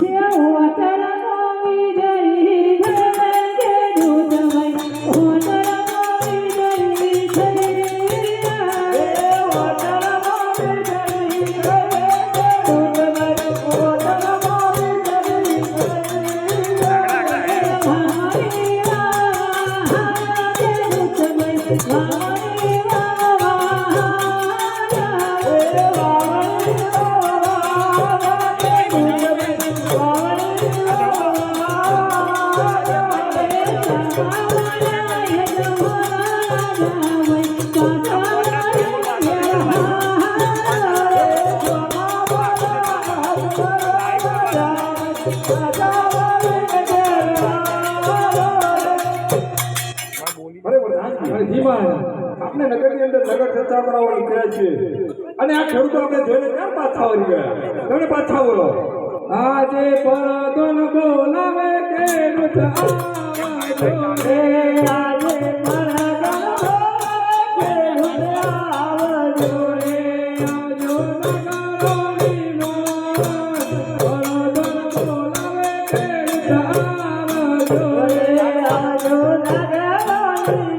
જેવું તરનો વિજયી આપણે નગરની અંદર નગર ચર્ચા કરાવવાની કહે છે અને આ ખેડૂતો આપણે જોઈને ક્યાં પાછા વળી ગયા તમે પાછા બોલો આજે પરદોન બોલાવે ખેડૂત આવજો રે આજે પરદોન ખેડૂત આવજો રે આજો નગરોની મોજ પરદોન બોલાવે ખેડૂત આવજો રે આજો નગરોની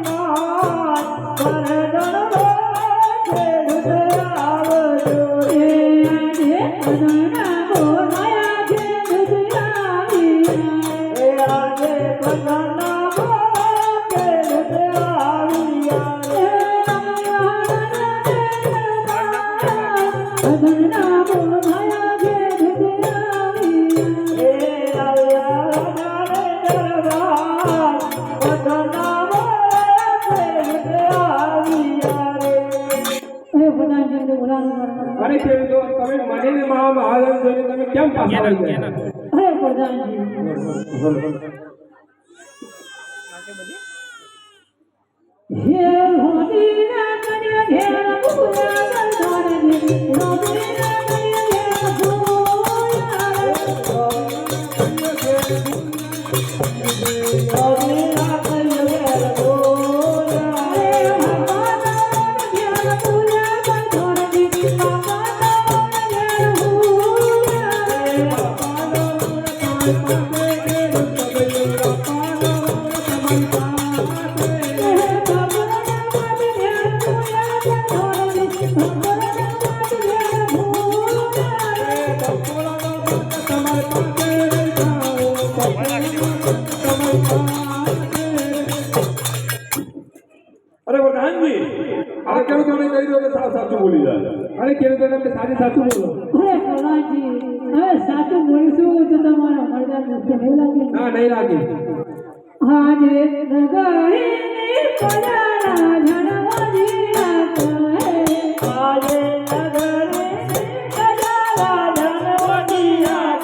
અરે ખેડૂતો તમે મને મહારાજ જોઈને તમે કેમ પાછા આવી ગયા? અરે પ્રધાનજી હે હોદીના કન્યા ઘેર પૂરા બંધારજી હોદીના કન્યા ઘેર અરે પ્રધાનજી આ ખેડૂતોને કહી દો કે સાચું બોલી જાય. અરે ખેડૂતોને આપણે સાચું બોલો. અરે પ્રધાનજી હવે સાચું બોલીશું તો તમારો મરદાર નથી નહીં લાગે? ના નહીં લાગે. આજે નગરીની પડાળા ઝડવાજી કહે આજે નગરીની પડાળા ઝડવાજી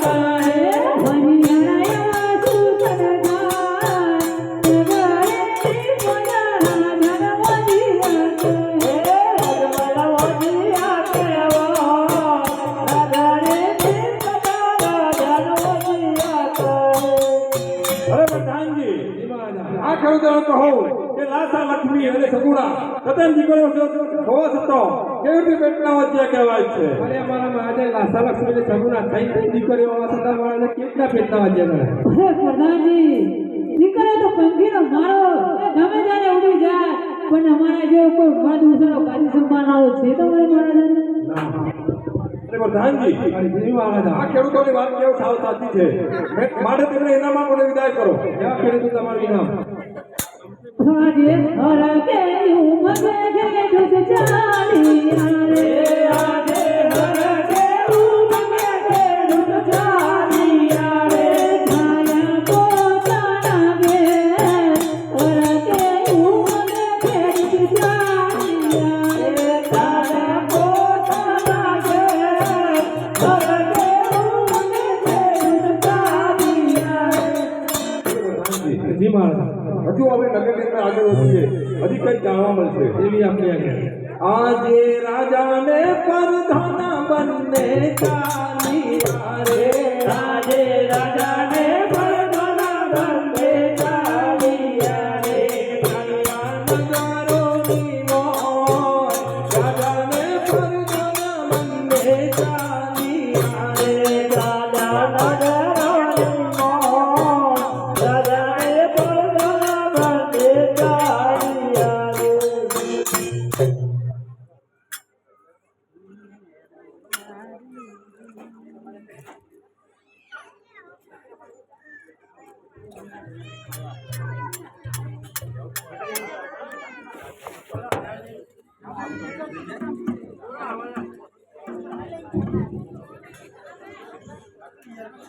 કહે વનિયાયા સુકનગા નગરીની પડાળા ઝડવાજી કહે ઝડવાજી કહેવો નગરીની પડાળા ઝડવાજી કહે. અરે પ્રધાનજી આ ખેડૂતોને કહો કે લાસા લક્ષ્મી અને સગુણા તદ્દન દીકરીઓ હોવા છતાં કેવી રીતે પેટના વચ્ચે કહેવાય છે? અરે અમારા મહાજન લાસા લક્ષ્મી અને સગુણા થઈ દીકરીઓ હોવા છતાં મારા કેટલા પેટના વચ્ચે કરે? અરે પ્રધાનજી દીકરો તો પંખીનો મારો ગમે ત્યારે ઉડી જાય પણ અમારા જેવો કોઈ મા દૂસરો કાજી સંભાળનારો છે તો મારા અરે પ્રધાનજી આ ખેડૂતોની વાત કેવું સાવ સાચી છે માટે તેમને એનામાં મને વિદાય કરો. એવા ખેડૂતો તમારું ઇનામ. આજે હરકે ઉમગે ઘે દુધ ચાલી રે આજે હરકે ઉમગે ઘે દુધ ચાલી રે છાયા પોતાના ગે હરકે ઉમગે ઘે દુધ ચાલી રે છાયા પોતાના ગે હરકે ઉમગે ઘે દુધ ચાલી રે. જી મહારાજ હજુ હવે નગરની અંદર આગળ વધીએ હજી કંઈક જાણવા મળશે એવી આપણે આજે રાજાને પરધાના બંને ચાલી રે આજે રાજાને પરધાના બંને ચાલી રે નગારોની મોજ રાજાને પરધાના બંને ચાલી રે રાજા નગારોની મોજ રાજાને પરધાના બંને ચાલી રે.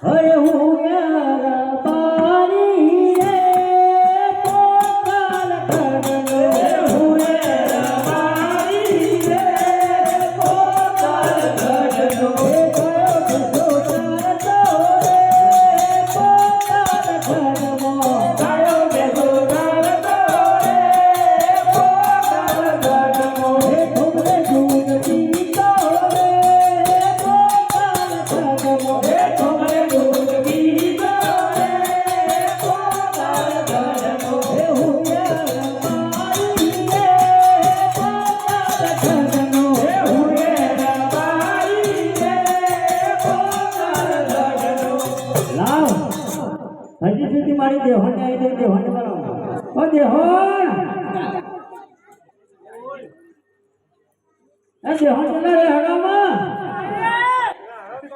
હરે હું યાર પારી રે હજી સુધી મારી દેહોને આવી ગઈ દેહોને બોલાવો ઓ દેહોન એ દેહોન ચલે રે હડામાં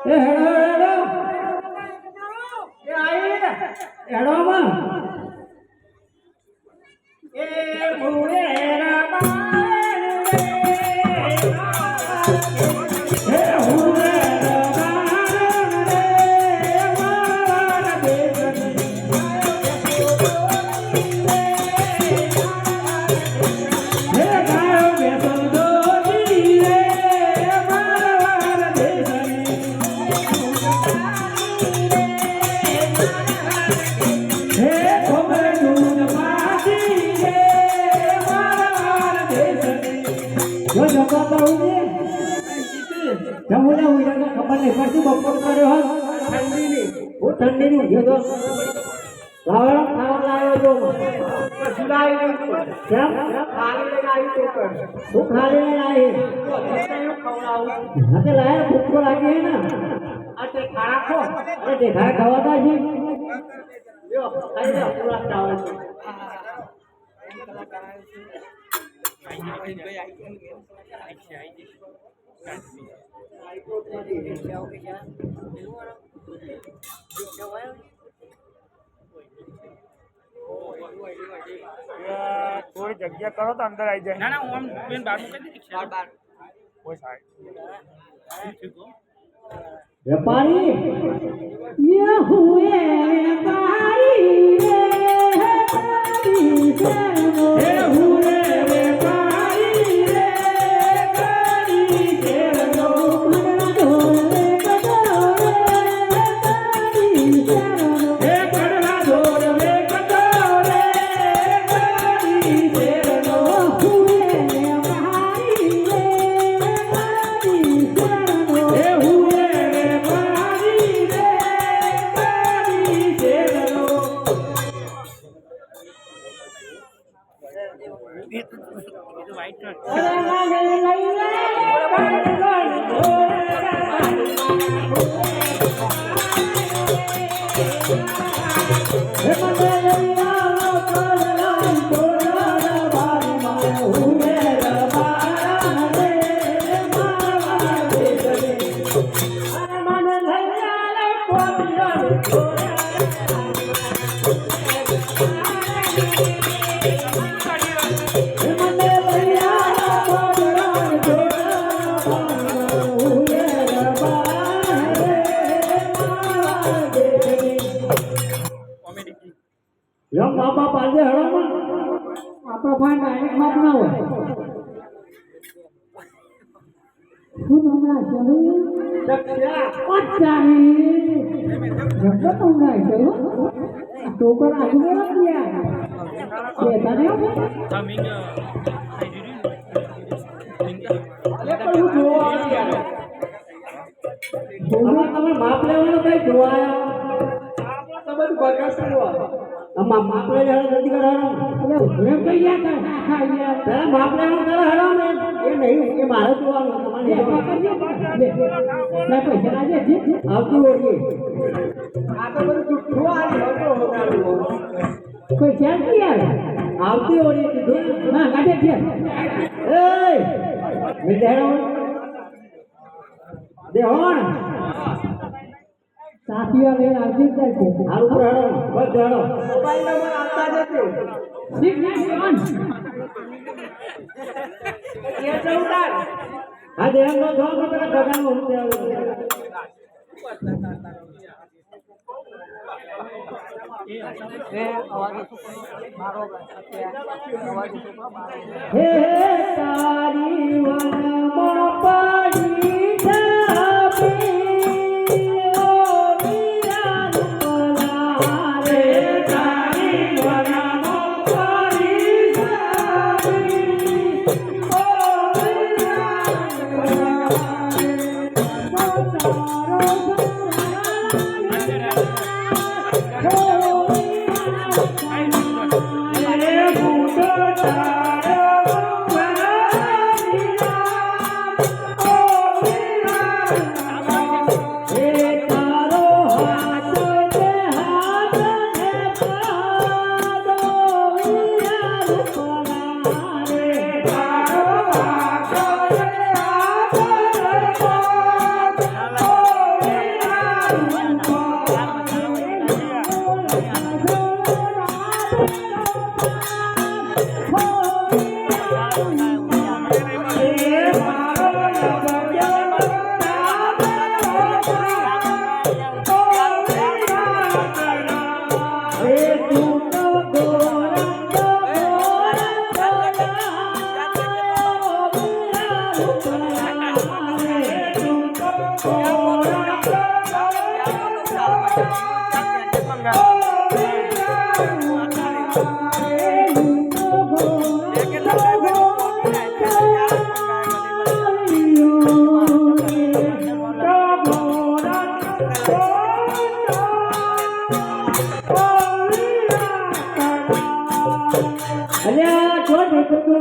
એ હેડો હેડો એ આઈ ને હેડોમાં એ મુરે ઠંડી ની તો લાવડો ખાવા લાવ્યો જો સુલાઈ કેમ ખાલી લઈને આવી તો કર હું ખાલી લઈને આવી ખવડાવું હાથે લાયા ભૂખ લાગી હે ને આ તે ખાડા ખો અરે તે ખાય ખવાતા છે લ્યો ખાઈ લે પૂરા ચાવલ થોડી જગ્યા કરો તો અંદર આવી જાય. ના ના હું આમ બેન બાર મૂકી દીધી બાર કોઈ સાહેબ વેપારી ये हुए वेपारी रे हुए वेपारी रे करी चलो मनरा ढोले कटोरे करी चलो हे कड़ला ढोले कटोरे करी चलो हुए वेपारी रे करी चलो हे हुए वेपारी रे करी चलो એ તો વ્હાઈટ અરે માગે લઈ લે હે મને લઈ આવો કલરાઈ કોરા બારી મારે હુએ રબારા રે મારા દે અરે મને લઈ આવો કોરા યમ બાપા પાજે હળમાં આપણો ભાઈ ડાયરેક્ટ માપ ના હોય હું હમણાં જમી પચાવી જતો તો હમણાં ગયો ટોકર આજુ નથી યાર એ તને મીન અલે પણ હું જોવા આવી યાર તમે માપ લેવાનો કઈ જોવાયા તમે બગાસ જોવા અમા માપ લઈ લેવાનો જલ્દી કરાવો એટલે હું કઈ યાર આખા યાર પેલા માપ લેવાનું કરે હરાવ ને એ નહીં એ મારે જોવાનું તમારે ના પૈસા ના દે આવતી ઓળખી આ તો બધું જુઠ્ઠું આવી હતો હોનારું કોઈ ક્યાંથી યાર આવતી ઓળી કીધું ના કાઢે છે એ મિજારો દેહોણ સાથીઓ લઈને આવતી જ જાય છે હારું પર હડો બસ જાણો મોબાઈલ નંબર આપતા જજો 691 એ ચૌદાર હા દેહ નો જો તો પેલા ગગન નું દેવું હે તારી વનમાં પડી છાપી ઓ મીરા મોલા રે તારી વનમાં પડી છાપી ઓ મીરા મોલા અલ્યા જો દેખતો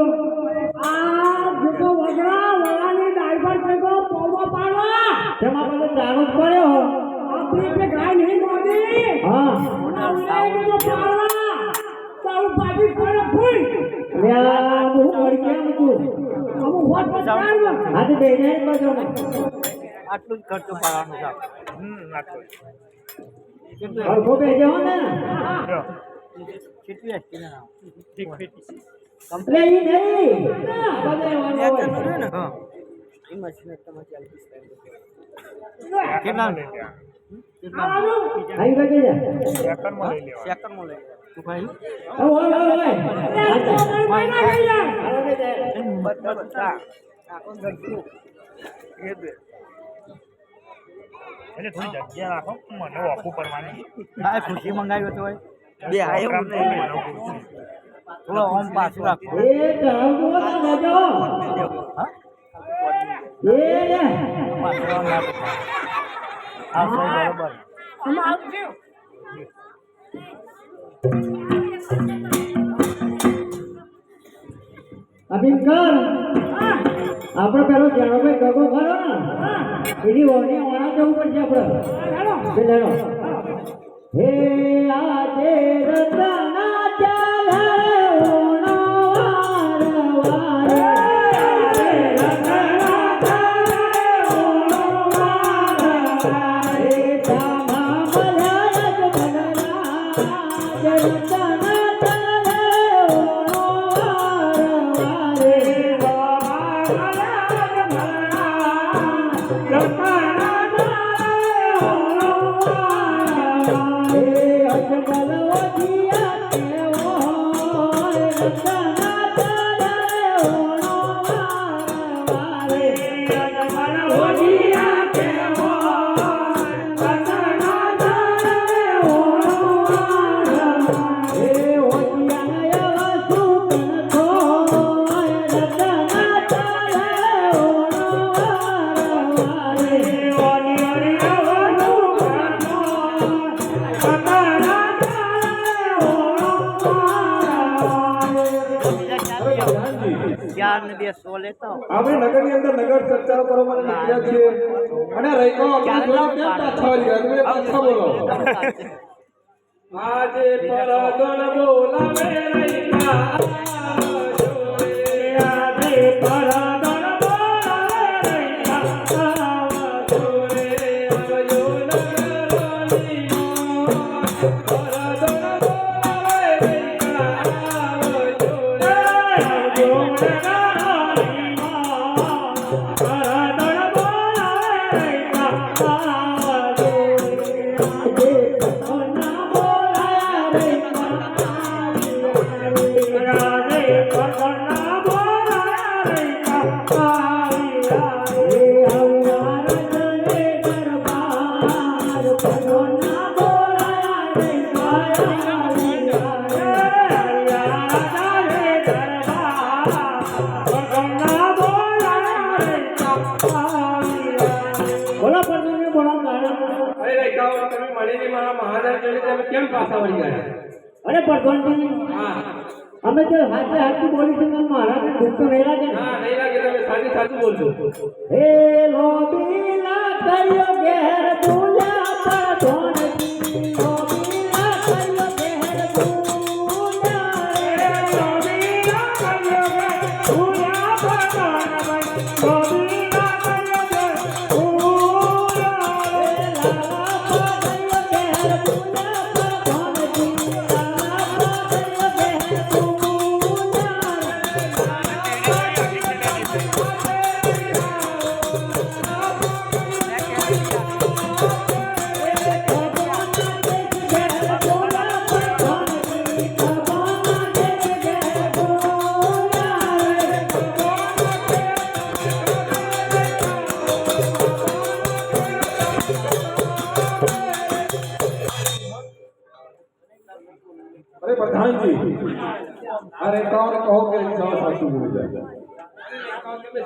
આ જેકો વગડા વગાની દાળ પર ચેકો પૌવા પાડવા તેમાં બધો ચારો જ પડ્યો આપણી પે ગાય નહીં મોદી હા ઉનાઈ તો પાડવા તારું પાજી પડે ફૂલ અલ્યા હું કરી કેમ તું અમુ હોત પચાડવા આજે બેને બજો આટલું જ ખર્ચો પાડવાનો છે આટલું જ. और वो भेजे हो ना જો. કેટલી હતી ને ઠીક ઠીક. कंप्लेन ही नहीं बदले वाला ને હા એ મશીન તમે ચાલતી કેટલા લઈ લેવા. आई बजे जा સેકન્ડમાં લઈ લેવા. સેકન્ડમાં લઈ તું ભાઈ ओ બધા આખો ઘરનું એ દે. એટલે થોડી જગ્યા રાખો મને ઓફું પડવાની. ના ખુશી મંગાવ્યો તો બે આયો થોડો ઓમ પાછું રાખો ए चढ़ाओ तो ना बजो હા ये પાછું ઓમ રાખો આ સહી બરોબર अभी कर આપણે પેલો જાણો ભાઈ ગગો ખરો ને એની ઓની ઓણા જવું પડશે આપણે લેડો હે આજે રતના ચાલે ઓણો વારવારે રતના ચાલે ઓણો વારવારે તામા મલાજ મનરા રતના ચાલે ઓણો વારવારે ચાર ને બે 100 લેતા આપણે નગરની અંદર નગર ચર્ચાઓ કરવા માટે નીકળ્યા છીએ અને રહીકો આપણા જોડે કેમ પાછા વળી ગયા તમે પાછા બોલો આજે પરદોન બોલાવે રહીકા આજે પરદોન બોલાવે રહીકા જોરે આવ્યો નગરની પરદોન બોલાવે રહીકા બોલો પરમાને બોલો ગાડા અરે રહીકાઓ તમે મળીને મારા મહારાજ જોડે તમે કેમ પાછા વળી ગયા અરે પરમાનજી હા અમે તો હાથે હાથથી બોલી છે મહારાજને દુઃખ તો નહીં લાગે ને હા નહીં લાગે તમે સાચું સાચું બોલજો હે લોબીલા કર્યો ઘેર દુલ્યા પર ધોનજી લોબીલા કર્યો ઘેર દુલ્યા રે લોબીલા કર્યો ઘેર દુલ્યા પર ધોનજી લોબીલા કર્યો ઘેર દુલ્યા રે લાલા પર કર્યો ઘેર દુલ્યા પર ધોનજી अरे प्रधान जी, अरे कौन कहो के साचું બોલી જાય?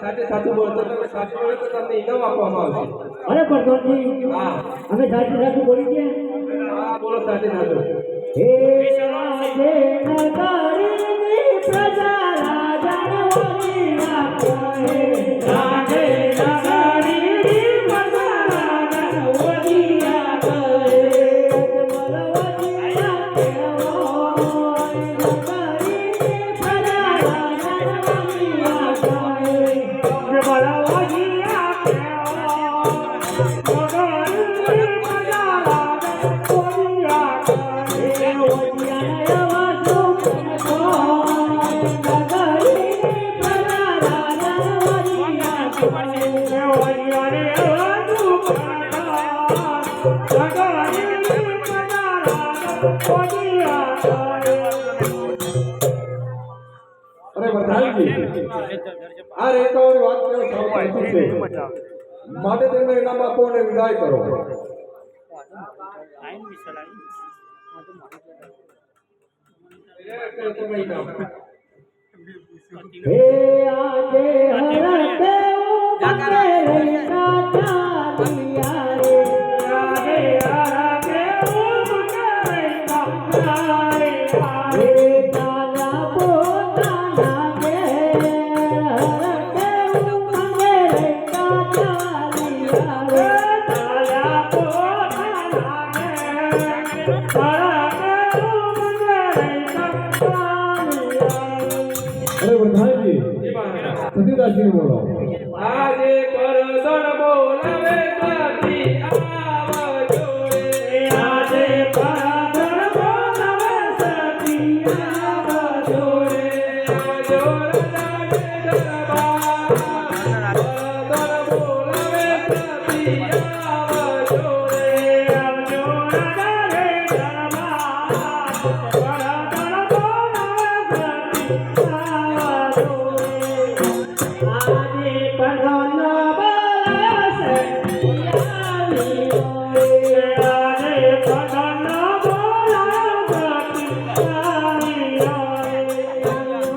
साचे साचું बोलतो तो साचું बोले तो તમને ઇનામ આપવામાં આવશે. અરે પ્રધાનજી, હા અમે સાચું સાચું બોલી ગયા. હા બોલો સાચે સાચું. હે આજે નગરીની પ્રજા રાજાની આપે, રાજે નગરીની પ્રજા રાજાની આપે, મરવડિયા કેવો, નગરીની પ્રજા રાજાની આપે, મરવડિયા કેવો, નગરીની પ્રજા રાજાની આપે. अरे प्रधान जी, આ રેખાઓની વાત કરો સાવ સાચી છે. માટે તેમને ઇનામ આપો અને વિદાય કરો. તમે ઇનામ. હે આજે હરતે ઉમરે લઈકા ચાલિયા રે, આજે હરતે ઉમરે લઈકા ચાલિયા રે, તારા પોતાના કે હરતે ઉમરે લઈકા ચાલિયા રે, તારા પોતાના કે હરતે ઉમરે લઈકા ચાલિયા રે. અરે પ્રધાન જી, સતીદાસજી ને બોલો. આજે પરદણ બોલાવે સતી આવજો રે, આજે પરદણ બોલાવે સતી આવજો રે, આવજો રાજાને દરબાર. પરદણ બોલાવે સતી આવજો રે, આવજો રાજાને દરબાર, પરદણ બોલાવે સતી આવજો રે. આજે પરદણ બોલાવે સતી આવ્યો રે, આજે પરદણ બોલાવે સતી આવ્યો રે, આવજો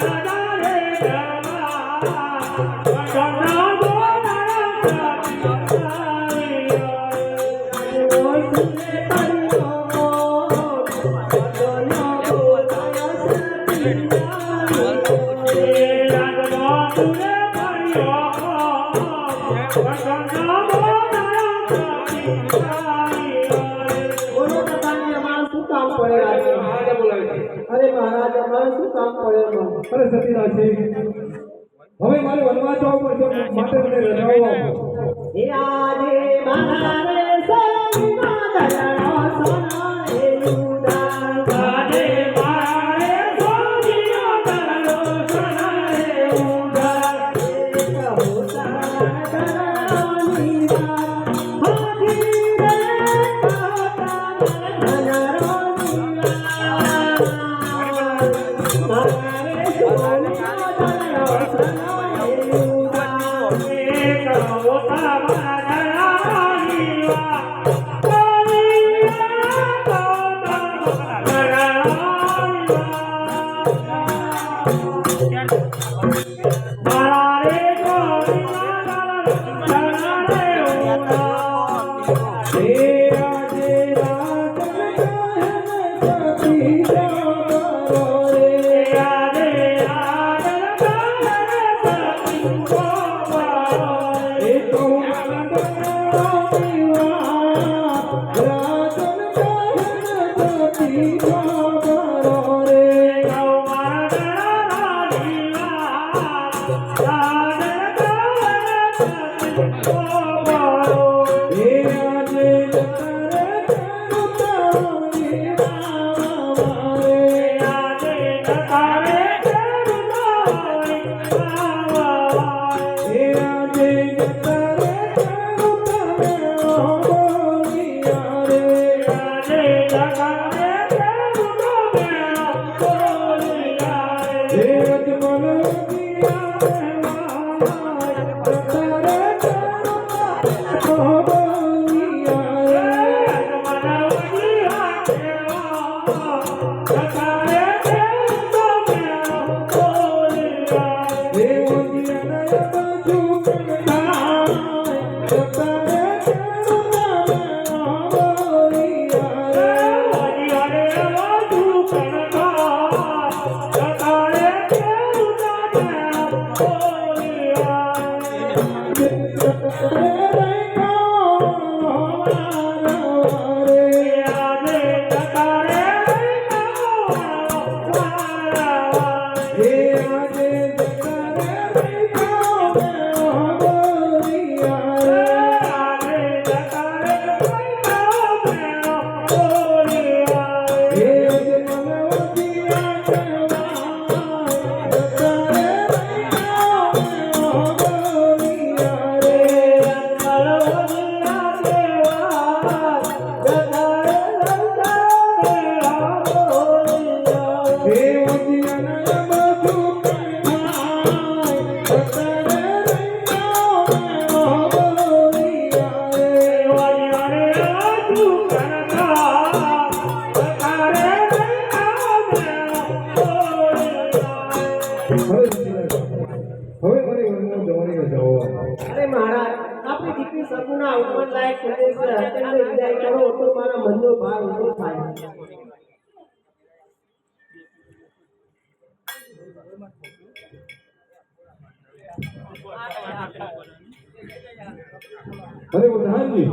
રાજાને દરબાર, પરદણ બોલાવે સતી આવ્યો રે. આજે બોલાવે છે. અરે મહારાજ, અમારે શું કામ પડે? અરે સતીદાસજી, હવે મારે વનવાસ જવું પડશે, માટે મને રજાઓ આપો. આજે મારે સરીના દરણો સોનારે ઉડાન, આજે મારે સરીના દરણો સોનારે ઉડાન, હોતા દરણોની વાત, હાથી રે હોતા દરણોની વાત, મારે સરીના દરણો સોનારે ઉડાન, હોતા દરણોની હે અજમલ દિયા હવે મને વનમાં જવાની રજા હોય. અરે મહારાજ આપણી દીકરી સગુણા ઉંમર લાયક પ્રદેશ અત્યંત વિદાય કરો તો મારા મનનો ભાર ઊંચો થાય. અરે પ્રધાનજી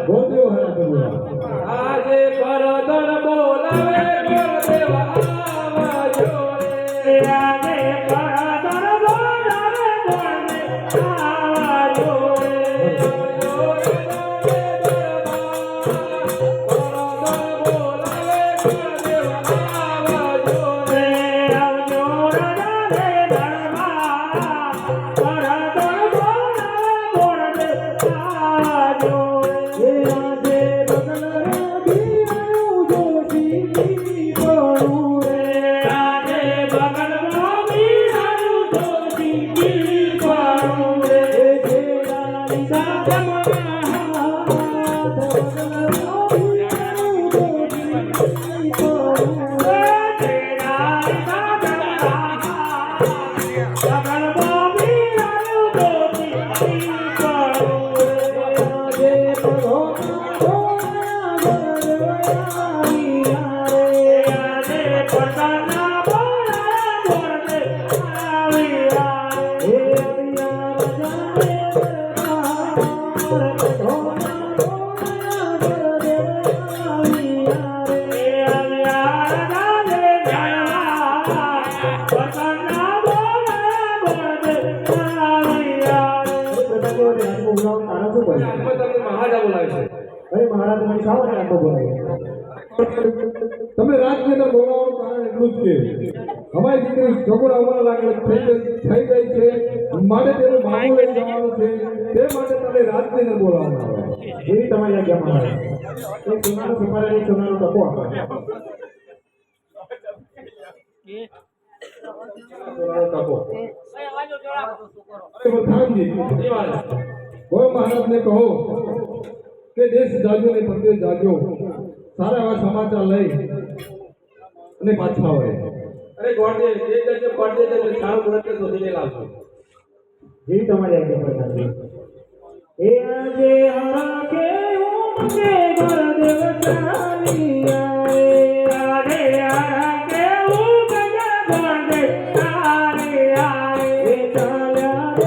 બોલ દેવો હરા કરુણા આજે પરદર બોલાવે ગુરુદેવ આવજો રે આજે પરદર બોલાવે ગુરુદેવ આવજો રે તમે રાજની અંદર બોલાવવાનું કારણ એટલું જ કે અમારી દીકરી સગુણા ઉંમર લાગે થઈ ગઈ છે માટે તેનું મામું લઈ જવાનું છે તે માટે તમે રાજની અંદર બોલાવવાનું આવે એવી તમારી આજ્ઞા મહારાજ એ સોનાનો સફારી સોનાનો ટકો આપે મહારાજને કહો કે દેશ જાજો ને પ્રદેશ જાજો સારા એવા સમાચાર લઈ અને પાછા આવે અરે ગોળદે એક જગ્યાએ પડદે એટલે સારું મુહૂર્ત શોધીને લાવજો જેવી તમારી આજ્ઞા પ્રધાનજી એ આજે હરા કે ઉમકે ગુરુદેવ ચાલી આએ આજે હરા કે ઉમકે ગુરુદેવ ચાલી આએ એ ચાલ્યા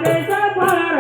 રે સવારે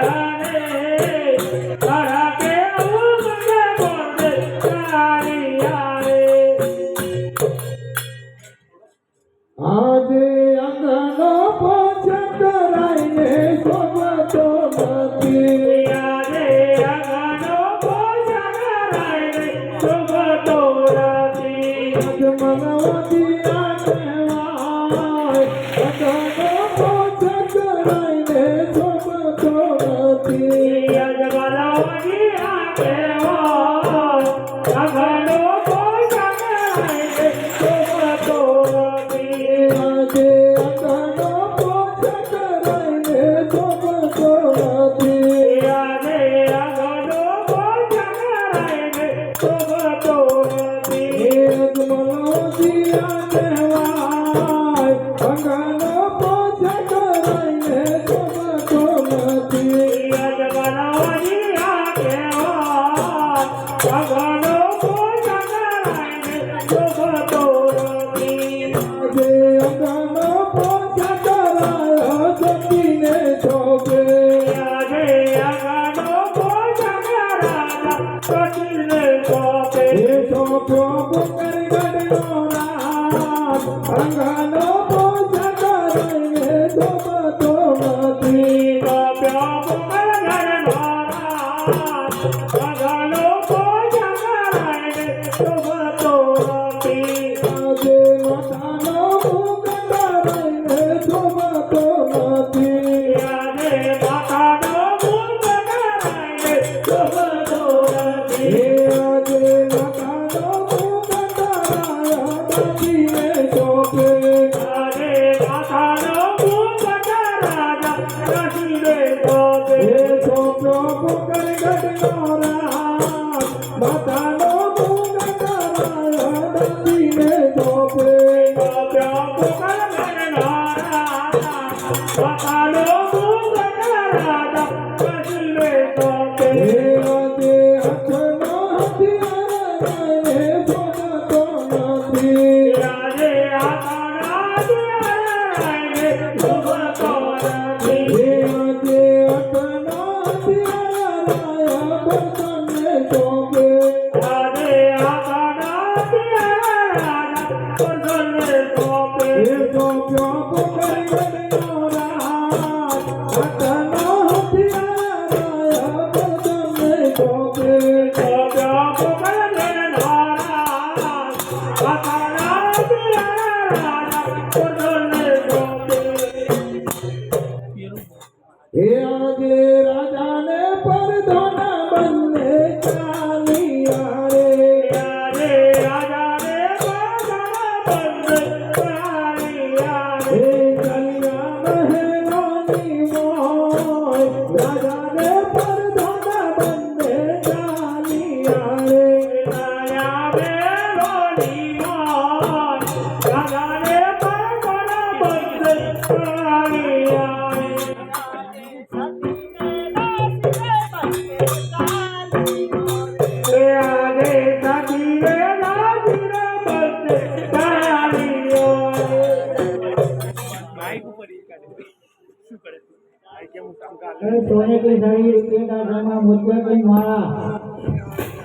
सोने की साड़ी के दादा मुझे कोई मारा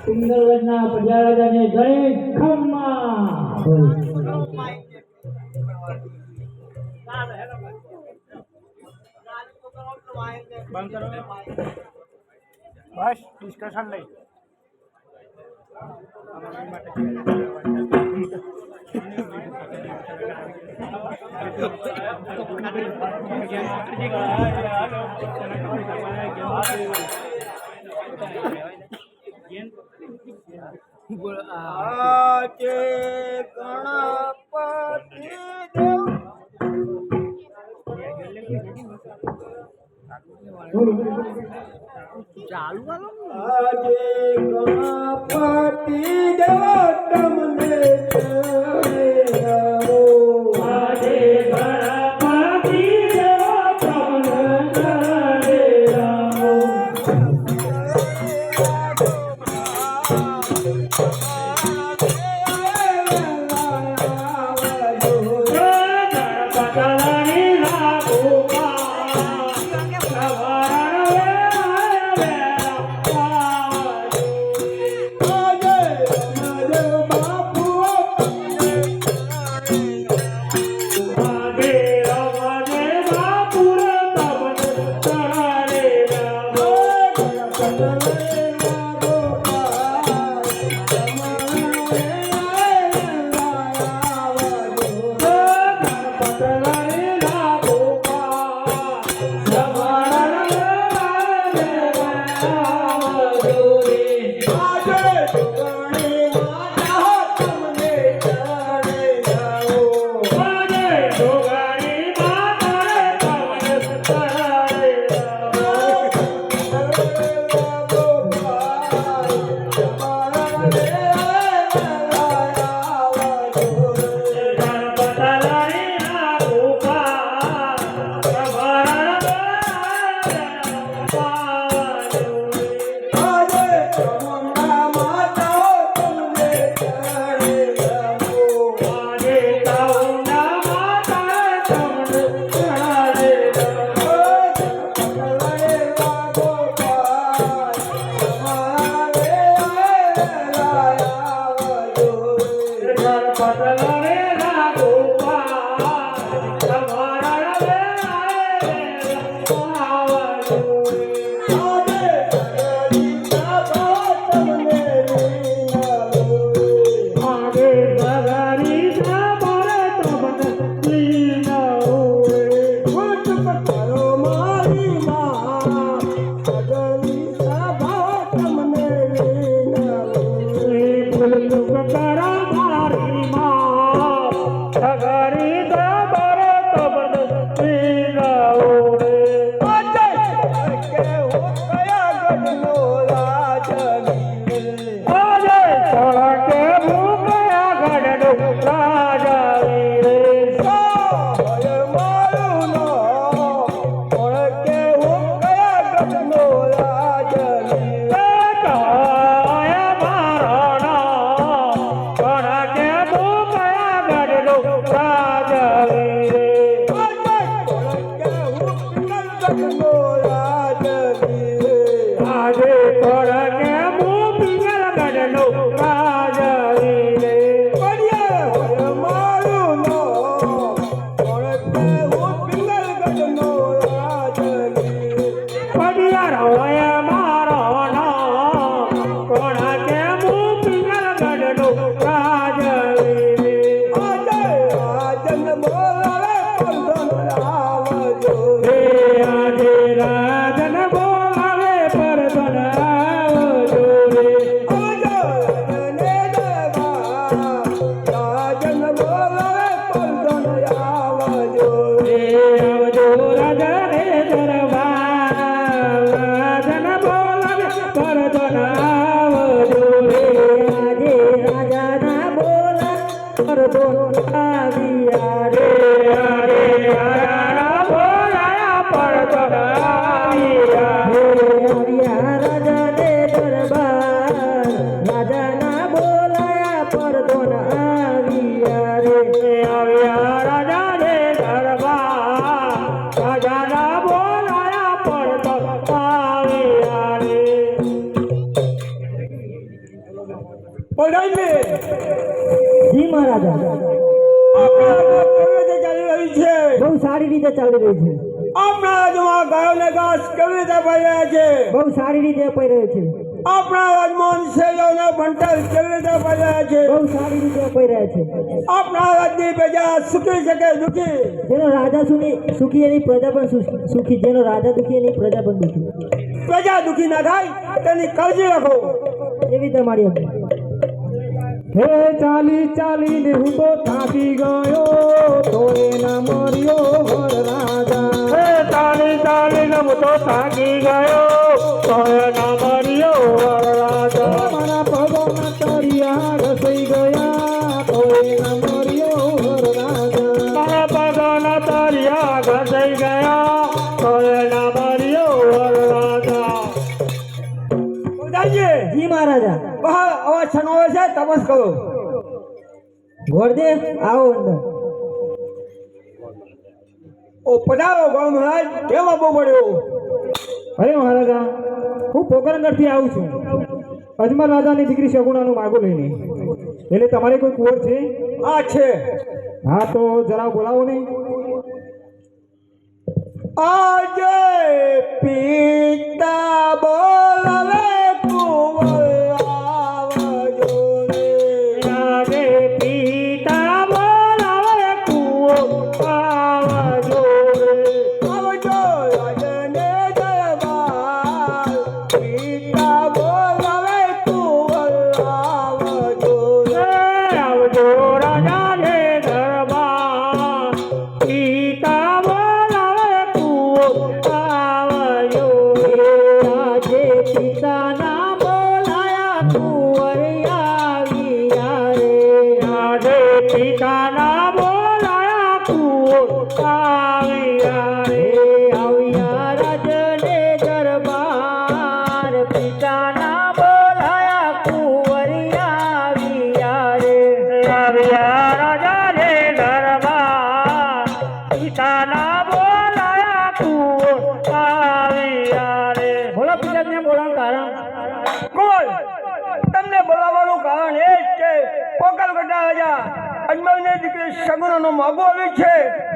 सिंगल वजना पजारा जाने जय खम्मा બસ ડિસ્કશન લઈ આજે ગણપતિ ચાલુ આજે ગણપતિ દેવ તમને આજે ગણપતિ દેવ તમને બદલણે ના ગોપાલ તમારા રે આવજો આગે સગરી સાબર તમને લીના જી મહારાજા બહુ સારી રીતે ચાલી રહી છે આપણા રાજમાં ગાયોને ઘાસ કેવી રીતે પાઈ રહ્યા છે? બહુ સારી રીતે અપાઈ રહ્યો છે આપણા રાજમાં શેરીઓના ભંટાર કેવી રીતે પાઈ રહ્યા છે? બહુ સારી રીતે અપાઈ રહ્યા છે આપણા રાજની પ્રજા સુખી શકે દુખી? જેનો રાજા સુખી એની પ્રજા પણ સુખી જેનો રાજા દુખી એની પ્રજા પણ દુખી પ્રજા દુખી ના થાય તેની કાળજી રાખો એવી તમારી અપીલ હે ચાલી ચાલીને હું તો થાકી ગયો તોય ના મર્યો વર રાજા. હે ચાલી ચાલીને હું તો થાકી ગયો તોય ના મર્યો વર રાજા. મારા પગોના તળિયા ઘસાઈ ગયા તોય ના મર્યો વર રાજા. મારા પગોના તળિયા ઘસાઈ ગયા તોય ના મર્યો વર રાજા. જી મહારાજા બહાર અવાજ છનોવે છે તપાસ કરો. ગોરદેવ આવો અંદર ઓ પધારો ગોળ મહારાજ કેમ આપવો પડ્યો? અરે મહારાજા હું પોકરણગઢથી આવું છું અજમલ રાજાની દીકરી શગુણાનું માગું લઈને એટલે તમારે કોઈ કુંવર છે? આ છે. હા તો જરા બોલાવો ને. આજે પિતા બોલાવે કુંવર આવજો રે. આજે પિતા બોલાવે કુંવર આવજો રે. આવજો રાજને દરબાર પિતા બોલાવે કુંવર આવજો રે. આવજો રાજાને દરબાર પિતા પિતાના બોલાયા કુંવર આવ્યા રે. આજે પિતાના બોલાયા કુંવર આવ્યા રે. આવ્યા રાજને દરબાર પિતાના બોલાયા કુંવર આવ્યા રે. આવ્યા રાજાને દરબાર પિતાના બોલાયા કુંવર આવ્યા રે. બોલો પિતાને બોલાવવાનું કારણ? કોણ તમને બોલાવવાનું કારણ એ જ છે પોકરગઢના રાજા અજમલની દીકરી સગુનનો માગો આવી છે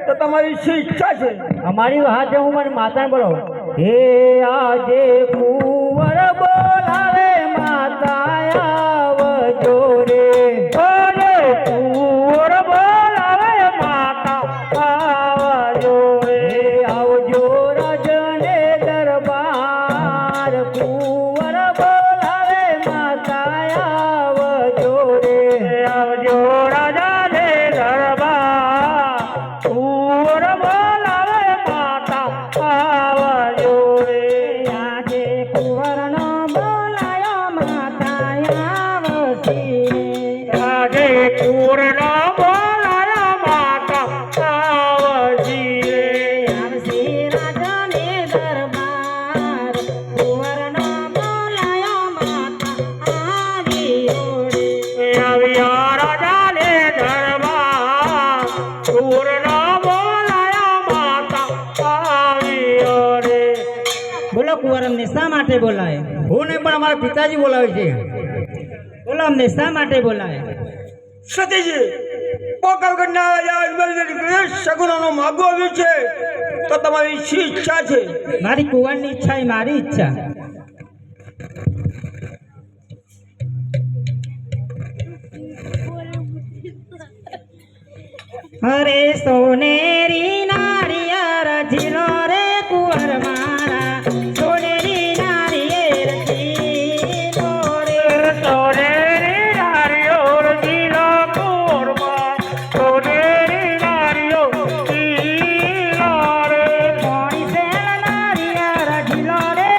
તો તમારી શી ઈચ્છા છે? અમારી વાત હું મને માતાને બોલો. હે આજે કુંવર બોલાવે માતા આવજો રે. અરે કુંવર બોલાવે માતા આવજો રે. આવજો રાજને દરબાર. કુંવર બોલાવે માતા આવજો રે. આવજો રાજાને દરબાર. કુંવર બોલાવે માતા આવજો રે. આજે કુંવરનો બોલાયો માતા આવશે. આજે કુંવરનો બોલાયો માતા આવશે. આવશે રાજાને દરબાર. કુંવરનો બોલાયો માતા આવ્યો રે. આવ્યો રાજાને દરબાર. કુંવરનો બોલાયો માતા આવ્યો રે. બોલો કુંવર અમને શા માટે બોલાય? હું નહીં પણ અમારા પિતાજી બોલાવે છે. બોલો અમને શા માટે બોલાય? સતીજી, પોકરગઢના રાજા અજમલની દીકરી સગુનનો માગો આવ્યો છે તો તમારી શી ઈચ્છા છે? મારી કુંવરની ઈચ્છા એ મારી ઈચ્છા. અરે સોનેરી નારિયેર ઝીલો રે કુંવર મારા. સોનેરી નારિયેર ઝીલો રે. સોનેરી નારિયેર ઝીલો કુંવર મારા. સોનેરી નારિયેર ઝીલો રે. કોણી સેલ નારિયેર ઝીલો રે.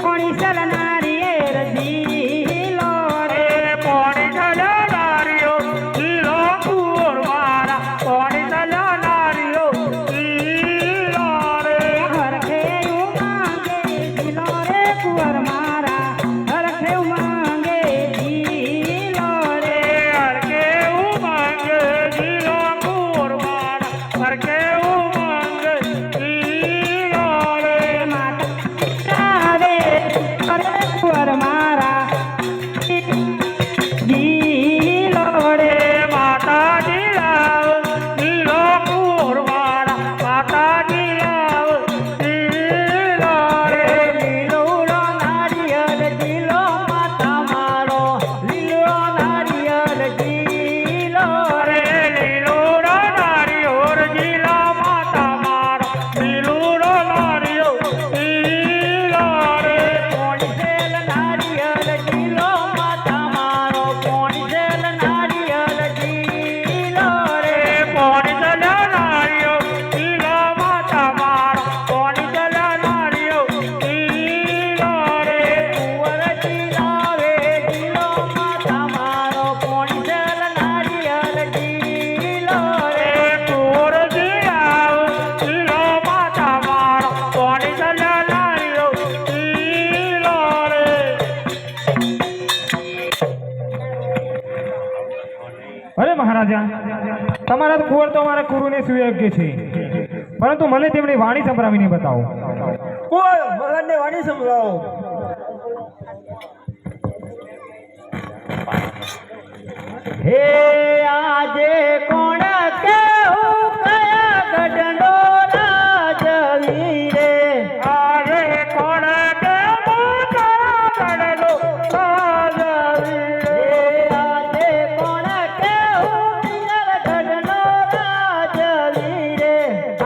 કોણી સેલ નારિયેર ઝીલો રે. કોણી સેલ નારિયેર ઝીલો કુંવર મારા. કોણી સેલ નારિયેર ઝીલો રે. હરખે ઉમાંગે ઝીલો રે કુંવર મારા. હરખે ઉમાંગે ઝીલો રે. હરખે ઉમાંગે ઝીલો કુંવર મારા. હરખે ઉમાંગે ઝીલો રે. માતા આવે અરે કુંવર મારા. ઝીલો રે. માતા ઝીલાવ ઝીલો કુંવર મારા. માતા ઝીલાવ ઝીલો રે. લીલો નારિયેળ ઝીલો માતા મારો. લીલો નારિયેળ ઝીલો રે. લીલો નારિયેળ ઝીલો માતા મારો. લીલો નારિયેળ ઝીલો રે. કોણી સેલ નારિયેળ ઝીલો માતા મારો. કોણી સેલ નારિયેળ ઝીલો રે. કોણી સેલ નારિયેળ ઝીલો માતા મારો. કોણી સેલ નારિયેળ ઝીલો રે. કુંવર ઝીલાવે ઝીલો માતા મારો. કોણી સેલ નારિયેળ ઝીલો રે. કુંવર ઝીલાવ ઝીલો માતા મારો. કોણી સેલ નારિયેળ ઝીલો રે. અરે મહારાજા, તમારા કુંવર તો અમારા ગુરુને સુયોગ્ય છે, પરંતુ મને તેમની વાણી સંભળાવીને બતાવો. કોઈ મહારાજને વાણી સંભળાવો. હે આજે કોણ કેવું કયા ગઢનો રાજવી રે. આજે કોણ કેવું કયા ગઢનો રાજવી રે. આજે કોણ કેવું પિંગળ ગઢનો રાજવી રે.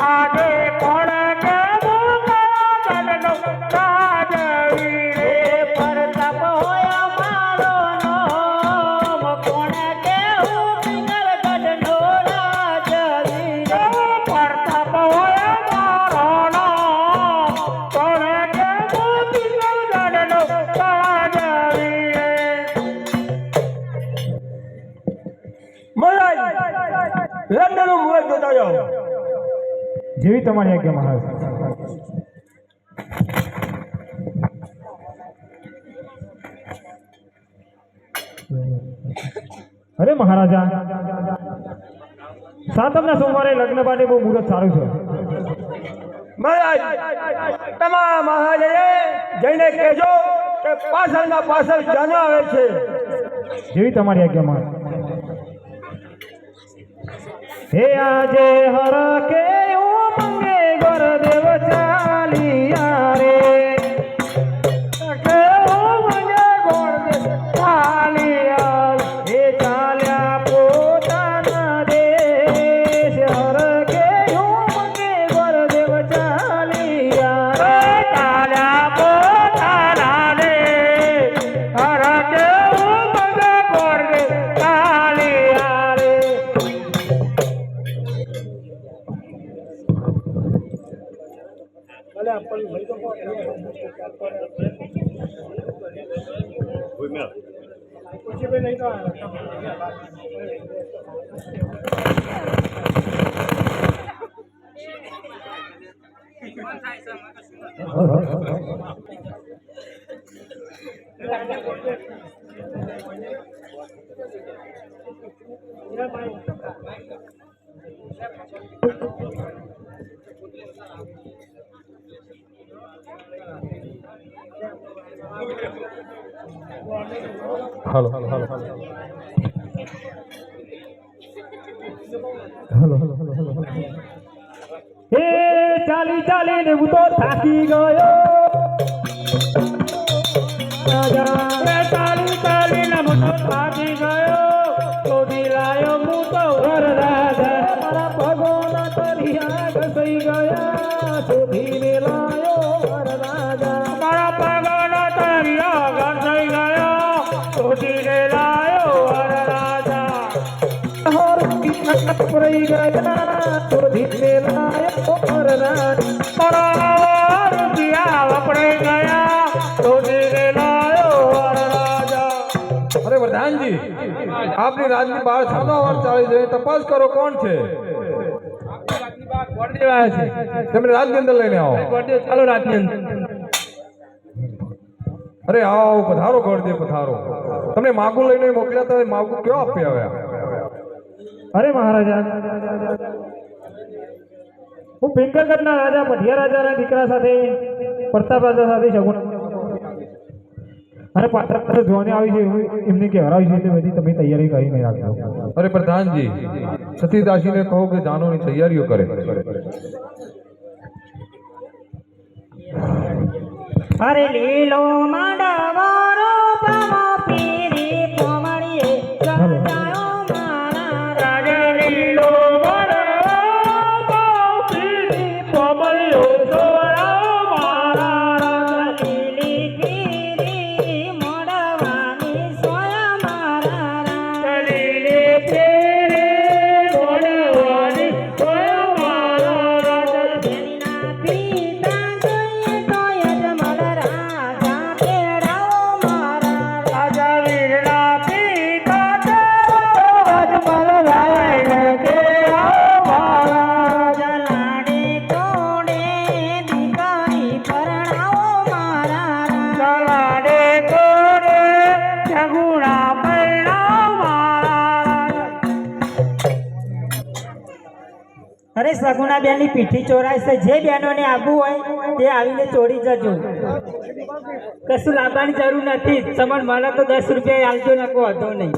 આજે કોણ કેવું કયા ગઢનો રાજવી રે. પરતાપ હોય મારો નામ. કોણ કેવું પિંગળ ગઢનો રાજવી રે. પરતાપ હોય મારો નામ. કોણ કેવું પિંગળ ગઢનો રાજવી રે. મહારાજ, લગ્નનું મુહૂર્ત જોતા જાઓ. જેવી તમારી આજ્ઞા મહારાજ. અરે મહારાજા, સાતમના સોમવારે લગ્ન માટે બહુ મુહૂર્ત સારું છે. મહારાજ, તમારા મહારાજે જઈને કહેજો કે પાછળના પાછળ જાનો આવે છે. જેવી તમારી આજ્ઞા મહારાજ. હે આજે હર કે ઉમંગે ગોરદેવ ચાલિયા રે કે ઉમંગે ગોરદેવ ચાલિયા હે ચાલ્યા પોતાના દેશ હર કે ઉમંગે ગોરદેવ ચાલિયા રે ચાલ્યા પોતાના દેશ હર કે ઉમંગે ગોરદેવ ચાલિયા રે હે ચાલી ચાલીને હું તો થાકી ગયો ચાલી ચાલીને હું તો થાકી ગયો શોધી લાયો હું તો વરરાજા મારા ભગવાન તરિયા ઘસઈ ગયા શોધીને લાયો વરરાજા મારા ભગવાન તરિયા ઘસઈ ગયા શોધીને લાયો વરરાજા પડી ગયા શોધીને લાયો વરરાજા પડી ગયા શોધીને લાયો વરરાજા અરે પ્રધાનજી આપની રાજની બહાર સાનો અવાજ ચાલી છે તપાસ કરો કોણ છે ગોરદેવ આવ્યા છે તમે રાજની અંદર લઈને આવો ગોરદેવ ચાલો રાજની અંદર અરે આવો પધારો ગોરદેવ પધારો તમને માગું લઈને મોકલ્યા હતા માગું કયો આપી આવ્યા અરે મહારાજા હું પિંગલગઢના રાજા પઢિયા રાજાના દીકરા સાથે પ્રતાપ રાજા સાથે શગુન અને પાત્ર જોવાની આવી છે એમને કે હરાવી છે એટલે બધી તમે તૈયારી કરીને રાખજો અરે પ્રધાનજી સતીદાસીને કહો કે જાનોની તૈયારીઓ કરે અરે લીલો માંડવારો પામો પીરી પોમણીએ જગાયો મારા રાજા લીલો માંડવારો પીરી પોમણીએ જગાયો મારા રાજા લીલી પીરી મોડવાની સોયા મારા રાજા લીલી પીરી મોડવાની સોયા મારા રાજા જેના પિતા જોઈએ તો યજમાન રાજા તેડાઓ મારા રાજા વીરના પિતા યજમાન રાજા તેડાઓ મારા રાજા લાડે કોડે દીકરી પરણાવો મારા રાજા લાડે કોડે જગુણા પરણાવો મારા અરે સગુણા બેનની પીઠી ચોરાય છે જે બહેનોને આવવું હોય તે આવીને ચોરી જજો કશું લાવવાની જરૂર નથી તમને મળે તો 10 રૂપિયા આલજો નકો હતો નહીં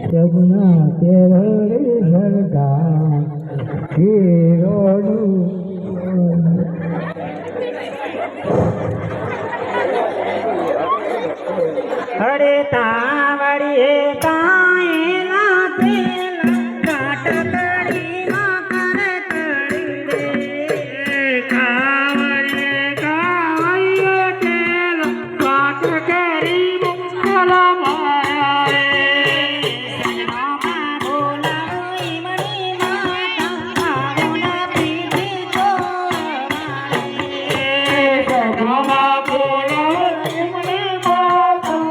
સગુણા કેરળી ઝળકા કેરોડું અરે તાવડીએ તાયેલા પેલા કાટ કડીમાં કરે કડી રે કાવડીએ કાવડીએ તેલા કાટ કરીમાં કલા માયા રે સજનામાં બોલાવો ઈમણી માતા આવોના પીઠી ચોરવારે સજનામાં બોલાવો ઈમણી માતા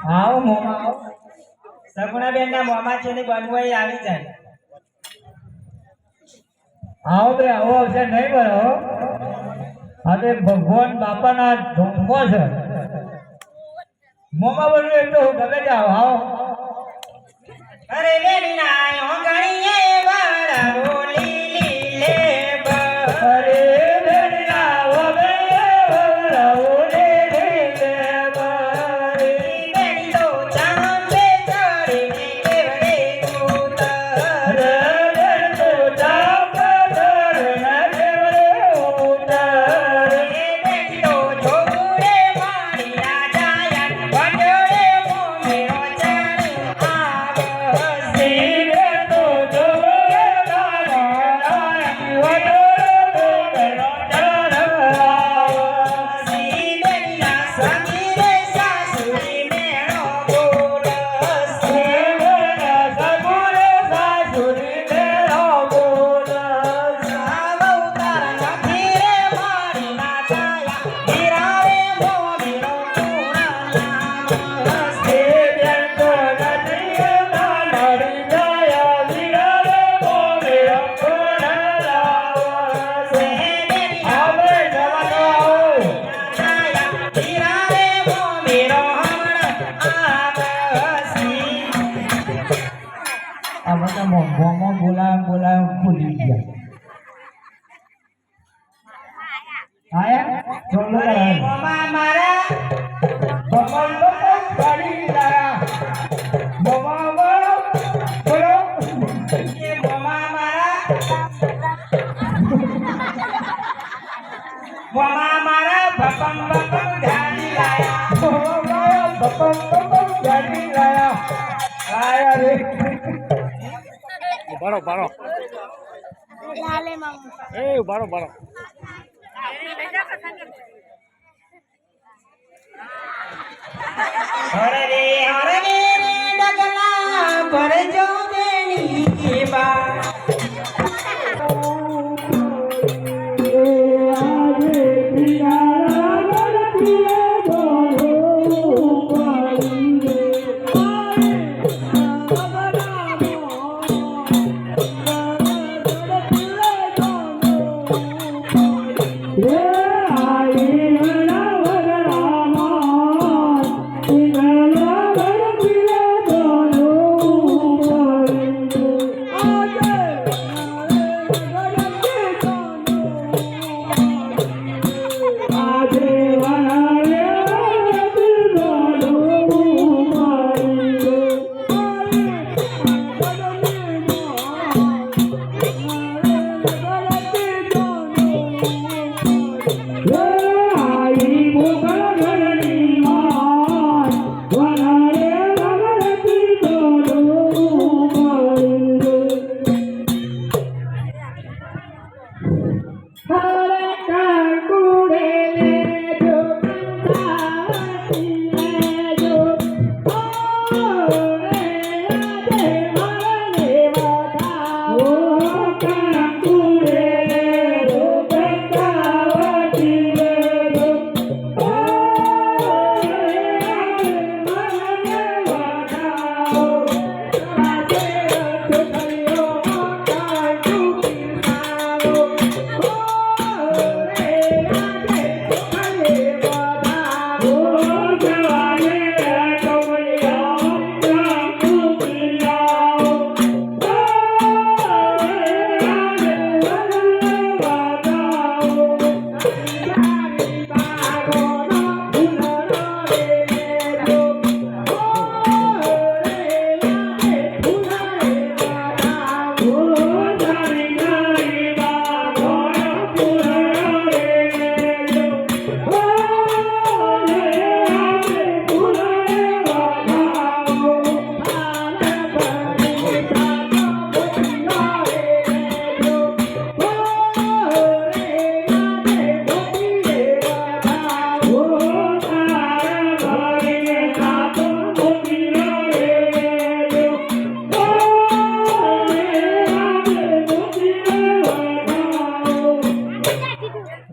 આવો મોમાં આવો સગુણાબેન ના મોમાં છે ને બનવાઈ આવી જાય આવો બે આવો અવસર નહીં બરો આજે ભગવાન બાપાના ધૂમો છે મોમાં બનવું એટલે હું ગમે જાવ આવો અરે બેની ના ગણીએ વાળા બોલી લીલે અરે બેના ઓબે ઓલે લે બારે બેની તો ચાંદે ચડી કેવડે ઉતર રે તો જાપ દરને કેવડે ઉતાર બેની તો છોકરે મારી રાજાયન વડોળે મોમેરો ચડી આવશે રે તો જોવે ગાના વડો મેરો બોલાવ ભૂલી ગયા આયા ચોલો મારા બમલ બમલ ગાડી લાયા બમલ બોલો મોમા મારા ભપમ ભપમ ગાડી લાયા બપમ બપમ ગાડી લાયા આયા રે ઉભારો ઉભારો એ ઉભારો ઉભારો હરે રે ડગલા ભરજો બેની બા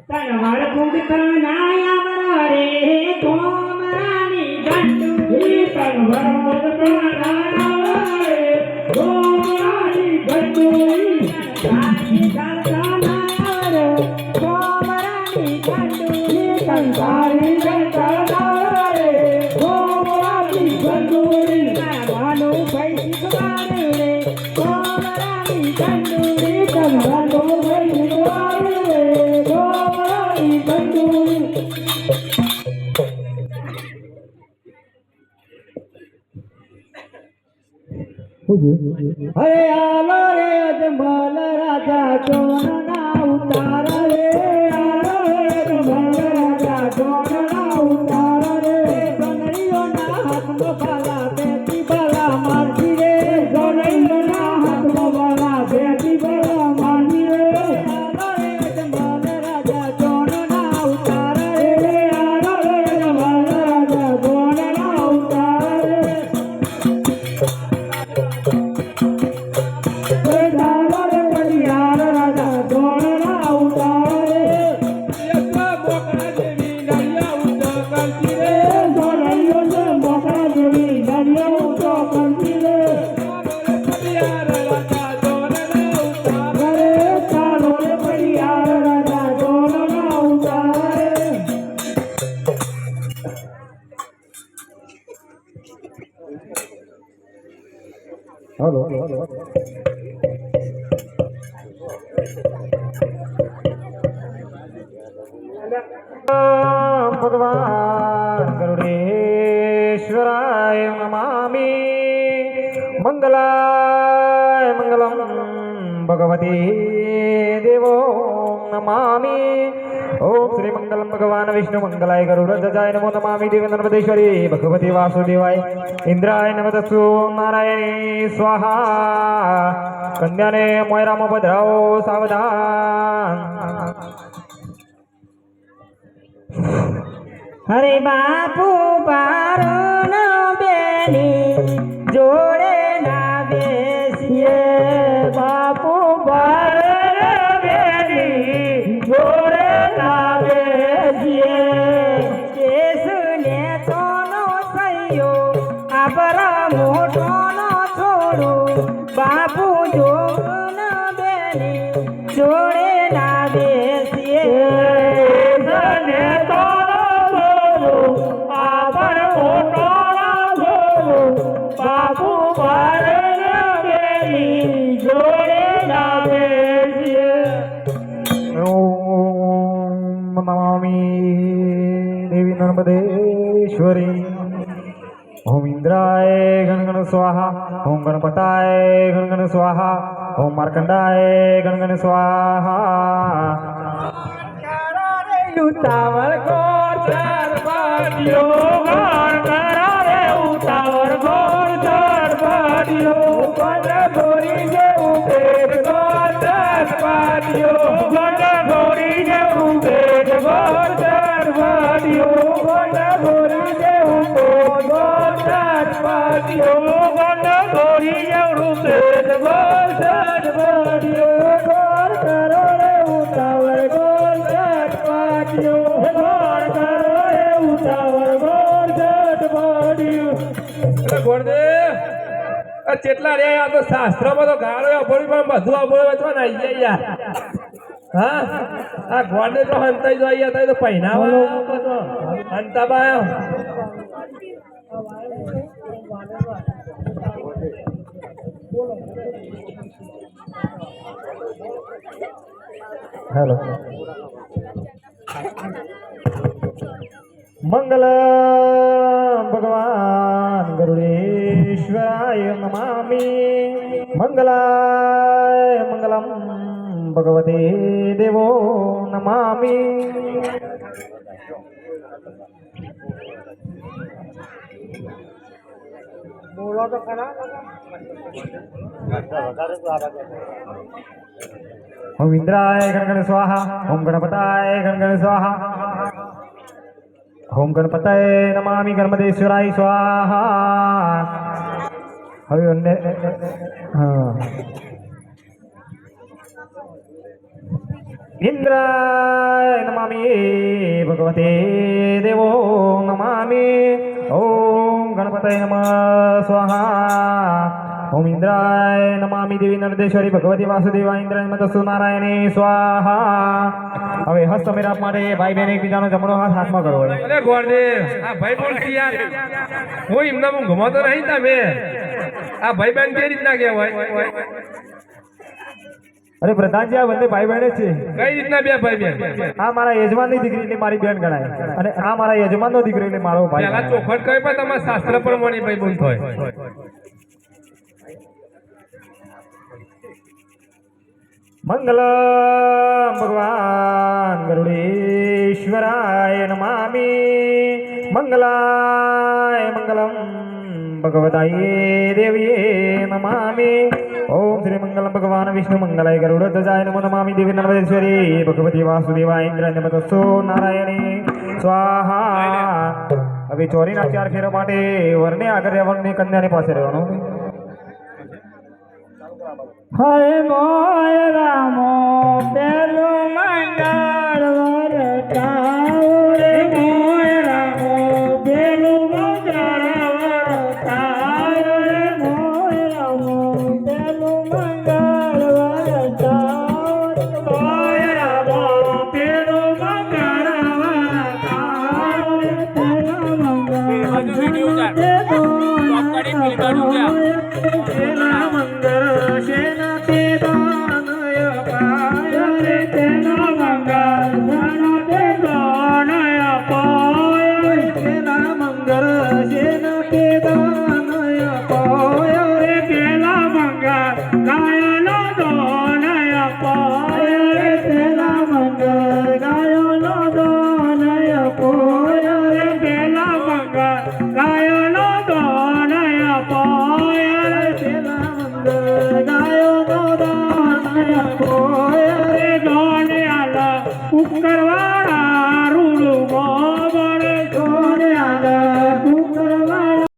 તલવાર ફૂંકનાયા વરે કોમરાની ગંડુરી તલવાર ફૂંકનાયા વરે કોમરાની ગંડુરી કાની ગંડનાયા વરે કોમરાની ગંડુરી કંસારી ગંડનાયા વરે કોમરાની ગંડુરી માનો ભાઈ શિખવાડે રે કોમરાની ગંડુરી તલવારનો ભાઈ શિખવાડે રે કોમરાની ગંડુરી અરે આલો રે અજમલ રાજા ચોરના ઉતાર રે આલો રે અજમલ રાજા ચોરના ઉતાર રે સોનૈયોના હાથમાં બાલા બેટી બાલા મારતી રે સોનૈયોના હાથમાં બાલા બેટી બાલા મારતી રે આલો રે અજમલ રાજા ચોરના ઉતાર રે આલો રે અજમલ રાજા ચોરના ઉતાર રે ભગવાન ગરુડેશ્વરાય નમામિ મંગલાય મંગલમ ભગવતી દેવો નમામિ ઓમ શ્રી મંગલમ ભગવાન વિષ્ણુ મંગલાય ગરુડધજાય નમો નમામિ દેવેન્દ્રપદેશ્વરી ભગવતી વાસુદેવાય ઇન્દ્રાય નમસ્તુ નારાયણી સ્વાહા કન્યાને મોયરામાં પધરાવો સાવધાન હરે બાપુ બારણ બેની જોડે ના બેસીએ બાપુ બારણ બેની જોડે ના બેસીએ કેસને તોનો થયો આપરા મોટોનો છોડું બાપુ જોન બેની જોડે ના બેસીએ બાપુ નમામિ દેવી નર્મદેશ્વરી ઓમ ઇન્દ્રાય ગણગણ સ્વાહા ઓમ ગણપતાય ગણગણ સ્વાહા ઓમ માર્કંડાય ગણગણ સ્વાહા ઉતાવળ કો ચાર પાડ્યો ગાણ કરાવે ઉતાવળ કો ચાર પાડ્યો ગણ ગોરી જેવું પેટ કો ચાર પાડ્યો ગણ ગોરી જેવું પેટ કો ચાર પાડ્યો ગણ ગોરી જેવું પેટ કો ચાર પાડ્યો ગણ ગોરી જેવું પેટ કો ચાર પાડ્યો ગોર કરો રે ઉતાવળ કો ચાર પાડ્યો ગોર કરો રે ઉતાવળ ગોર ચાર પાડ્યો ગોળદેવ આ ચેટલા રે આ તો શાસ્ત્રમાં તો ગાળો અભોળી પણ બધું અભોળી વચવા ના આવી જાય યાર હા આ ગોળદેવ તો હંતાઈ જો અહીંયા તો પહેનાવા હંતાબા હેલો મંગલ ભગવાન ગરુડેશ્વરાય નમામિ મંગલાય મંગલમ ભગવતે દેવો નમામિ બોલો તો ખરા ઓમ ઇન્દ્રાય ગણગણ સ્વાહા ઓમ ગણપતાય ગણગણ સ્વાહા ઓમ ગણપતય નમામિ ગણપદેશ્વરાય સ્વાહા હવે અન્ય હા ઇન્દ્રાય નમામિ ભગવતે દેવો નમામિ ઓમ ગણપતય નમઃ સ્વાહા ઓમ ઇન્દ્રાય નમામિ દેવી નરદેશ્વરી ભગવતી વાસુદેવાય ઇન્દ્રાય નમઃ નારાયણી સ્વાહા હવે હસ્ત મેળાપ માટે ભાઈ બહેન એકબીજાનો જમણો હાથ હાથમાં કરો અરે ગોરદેવ આ ભાઈ બોલ છે યાર હું એમના હું ઘુમાતો નહીં તમે આ ભાઈ બહેન કઈ રીતના કહેવાય અરે પ્રધાનજી આ બંને ભાઈ બહેન જ છે કઈ રીતના બે ભાઈ બહેન આ મારા યજમાનની દીકરી એટલે મારી બેન ગણાય અને આ મારા યજમાનનો દીકરો એટલે મારો ભાઈ પેલા ગણાય. ચોખટ કહે પણ તમારા શાસ્ત્ર પ્રમાણે ભાઈ બોલ થાય મંગલમ ભગવાન ગરુડેશ્વરાય નમામિ મંગલાય મંગલમ ભગવતાય દેવીએ નમામિ ઓમ શ્રી મંગલમ ભગવાન વિષ્ણુ મંગલાય ગરુડ ધજાય નમો નમામિ દેવી નર્મદેશ્વરી ભગવતી વાસુદેવાય ઇન્દ્રાય નમઃ નારાયણી સ્વાહા હવે ચોરીના 4 ફેરા માટે વરને આગળ રહેવાનું કન્યાની પાસે રહેવાનું હે મોય રામો પેલું મંગળ